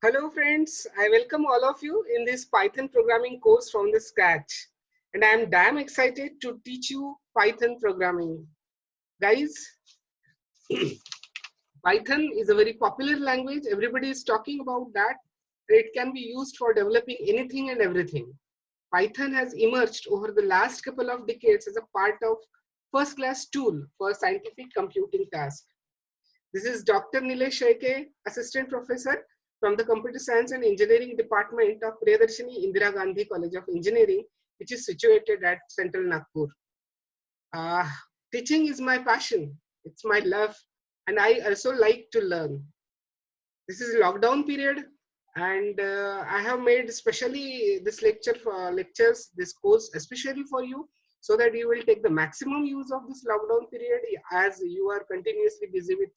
Hello friends, I welcome all of you in this Python programming course from the scratch. And I am damn excited to teach you Python programming. Guys, Python is a very popular language. Everybody is talking about that. It can be used for developing anything and everything. Python has emerged over the last couple of decades as a part of first class tool for scientific computing tasks. This is Dr. Nilesh Sheke, Assistant Professor from the Computer Science and Engineering Department of Priyadarshini Indira Gandhi College of Engineering, which is situated at Central Nagpur. Uh, Teaching is my passion, it's my love, and I also like to learn. This is lockdown period, and I have made specially this lectures, this course especially for you, so that you will take the maximum use of this lockdown period as you are continuously busy with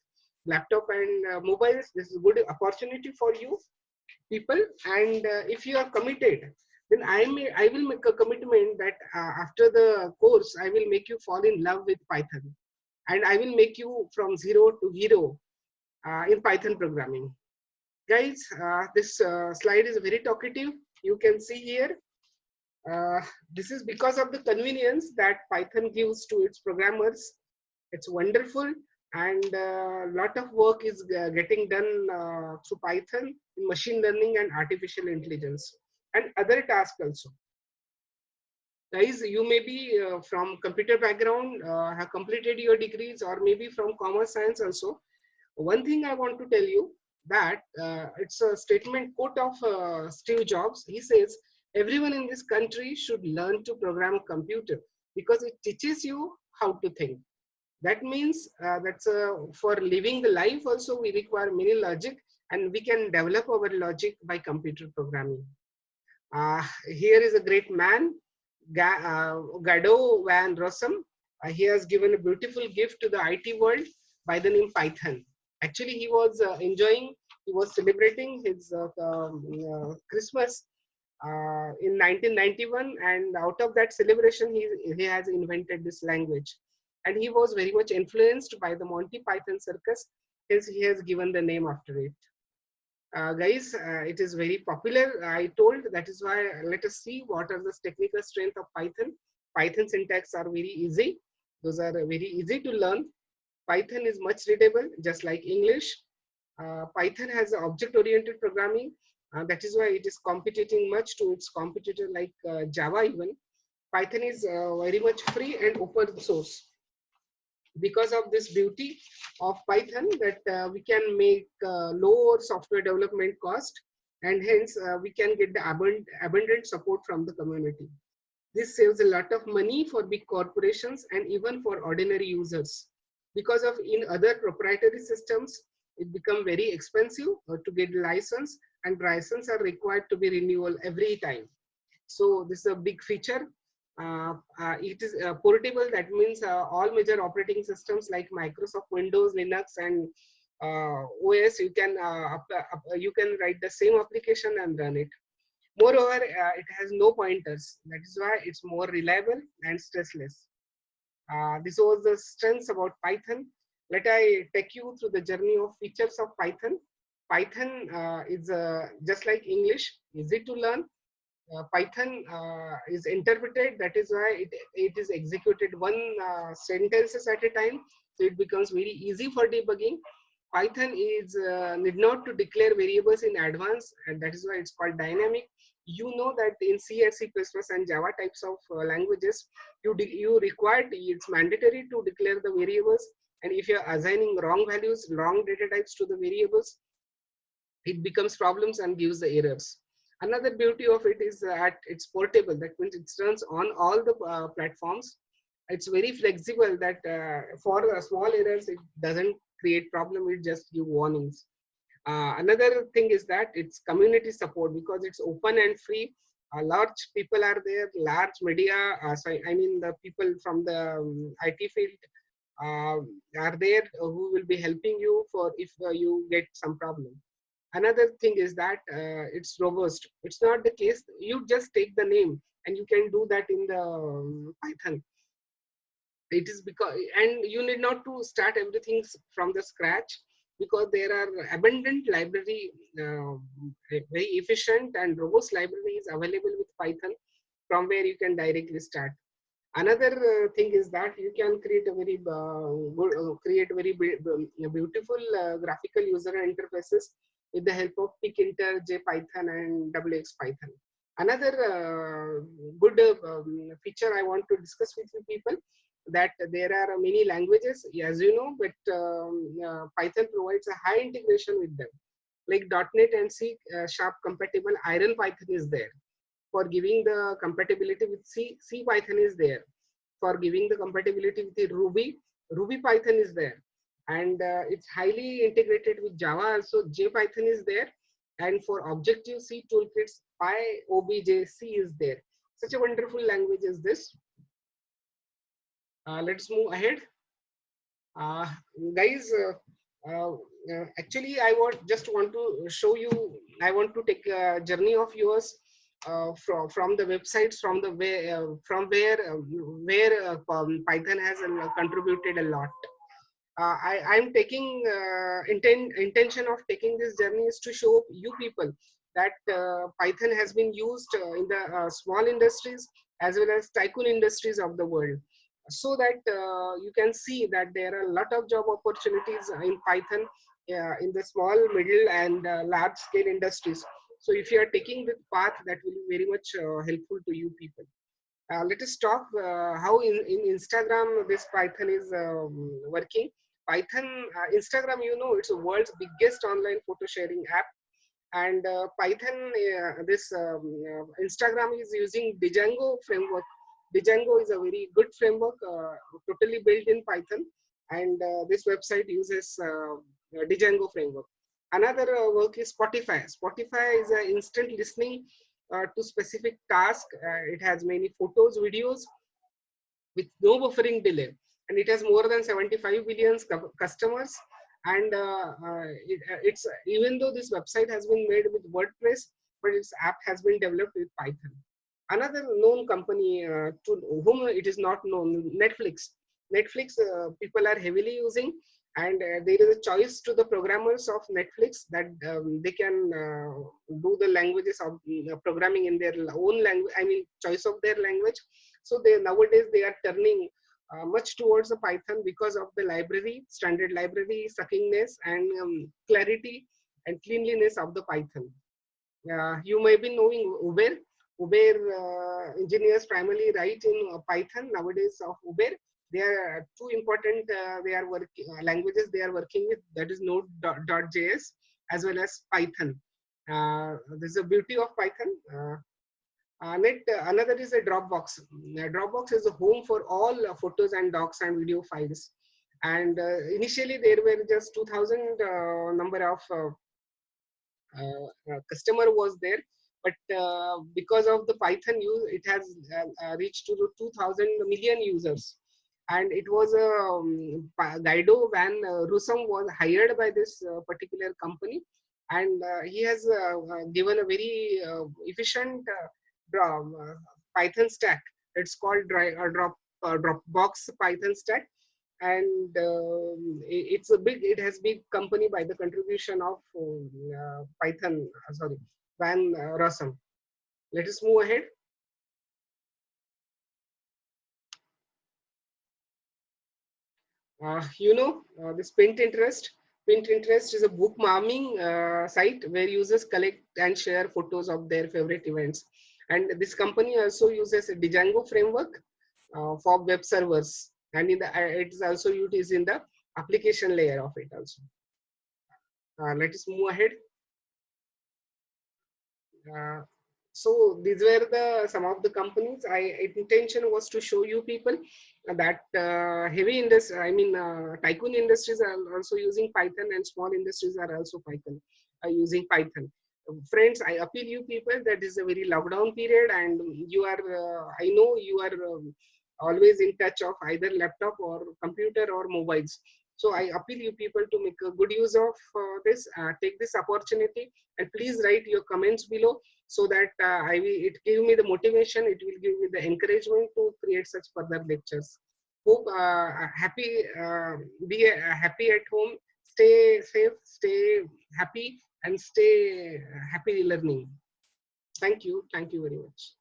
laptop and mobiles. This is a good opportunity for you people, and if you are committed, then I will make a commitment that after the course I will make you fall in love with Python, and I will make you from zero to hero in Python programming. Guys, this slide is very talkative. You can see here. Uh, this is because of the convenience that Python gives to its programmers. It's wonderful, and a lot of work is getting done through Python in machine learning and artificial intelligence and other tasks also. Guys, you may be from computer background, have completed your degrees, or maybe from commerce science also. One thing I want to tell you that it's a statement quote of Steve Jobs. He says, everyone in this country should learn to program a computer because it teaches you how to think. That means for living the life also we require many logic, and we can develop our logic by computer programming. Here is a great man, Gado van Rossum. He has given a beautiful gift to the IT world by the name Python. Actually, he was he was celebrating his Christmas in 1991, and out of that celebration, he has invented this language. And he was very much influenced by the Monty Python circus, hence he has given the name after it. Guys, it is very popular. I told that is why let us see what are the technical strength of Python. Python syntax are very easy. Those are very easy to learn. Python is much readable, just like English. Python has object-oriented programming. That is why it is competing much to its competitor like Java even. Python is very much free and open source. Because of this beauty of Python, that we can make lower software development cost, and hence we can get the abundant support from the community. This saves a lot of money for big corporations and even for ordinary users. Because of in other proprietary systems, it become very expensive to get license, and license are required to be renewal every time. So this is a big feature. It is portable. That means all major operating systems like Microsoft Windows, Linux, and OS, you can write the same application and run it. Moreover, it has no pointers. That is why it's more reliable and stressless. This was the strengths about Python. Let I take you through the journey of features of Python. Python is just like English, easy to learn. Python is interpreted. That is why it is executed one sentences at a time. So it becomes very easy for debugging. Python is need not to declare variables in advance, and that is why it's called dynamic. You know that in C and C++ and Java types of languages, you required, it's mandatory to declare the variables, and if you're assigning wrong values, wrong data types to the variables, it becomes problems and gives the errors. Another beauty of it is that it's portable. That means it runs on all the platforms. It's very flexible, that for small errors it doesn't create problem, it just give warnings. Another thing is that it's community support because it's open and free. Large people are there, large media, I mean the people from the IT field uh, are there who will be helping you for if you get some problem. Another thing is that it's robust. It's not the case you just take the name and you can do that in the Python. It is because, and you need not to start everything from the scratch. because there are abundant library, very efficient and robust libraries available with Python, from where you can directly start. Another thing is that you can create a very beautiful graphical user interfaces with the help of Tkinter, JPython, and WX Python. Another good feature I want to discuss with you people, that there are many languages, as you know, but Python provides a high integration with them. Like .NET and C Sharp compatible Iron Python is there. For giving the compatibility with C Python is there. For giving the compatibility with the Ruby Python is there. And it's highly integrated with Java also, JPython is there. And for Objective-C toolkits, PyOBJ-C is there. Such a wonderful language is this. Let's move ahead. Uh, Guys, actually, I just want to show you, I want to take a journey of yours from the websites, from the way, from where Python has contributed a lot. I'm taking intention of taking this journey is to show you people that Python has been used in the small industries as well as tycoon industries of the world, so that you can see that there are a lot of job opportunities in Python in the small, middle, and large scale industries. So if you are taking this path, that will be very much helpful to you people. Let us talk how in Instagram this Python is working. Python, Instagram, you know, it's the world's biggest online photo sharing app. And Python, this Instagram is using Django framework. Django is a very good framework, totally built in Python. And this website uses Django framework. Another work is Spotify. Spotify is an instant listening to specific task. It has many photos, videos with no buffering delay, and it has more than 75 billion customers. And it's even though this website has been made with WordPress, but its app has been developed with Python. Another known company to whom it is not known, Netflix. Netflix people are heavily using, and there is a choice to the programmers of Netflix that they can do the languages of programming in their own language. I mean, choice of their language. So they nowadays they are turning much towards the Python because of the library, standard library, succingness, and clarity and cleanliness of the Python. You may be knowing Uber. Uber engineers primarily write in Python nowadays of Uber. There are two important they are working languages they are working with, that is Node.js as well as Python. This is the beauty of Python. Another is a Dropbox. Dropbox is a home for all photos and docs and video files. And initially there were just 2,000 number of customer was there, but because of the Python use, it has reached to the 2,000 million users. And it was Guido van Rossum was hired by this particular company, and he has given a very efficient Python stack. It's called Dropbox Python stack. And it's a big, it has big company by the contribution of Python, sorry, Van Rossum. Let us move ahead. You know, this Pinterest. Pinterest is a bookmarming site where users collect and share photos of their favorite events. And this company also uses a Django framework for web servers. And in the it is also used in the application layer of it also. Let us move ahead. Uh, so these were the some of the companies. Intention was to show you people that heavy industry, I mean tycoon industries are also using Python, and small industries are also using Python. Friends, I appeal you people that is a very lockdown period, and you are I know you are always in touch of either laptop or computer or mobiles. So I appeal you people to make a good use of this. Take this opportunity and please write your comments below, so that it give me the motivation, it will give me the encouragement to create such further lectures. Hope happy, be happy at home, stay safe, stay happy, and stay happily learning. Thank you very much.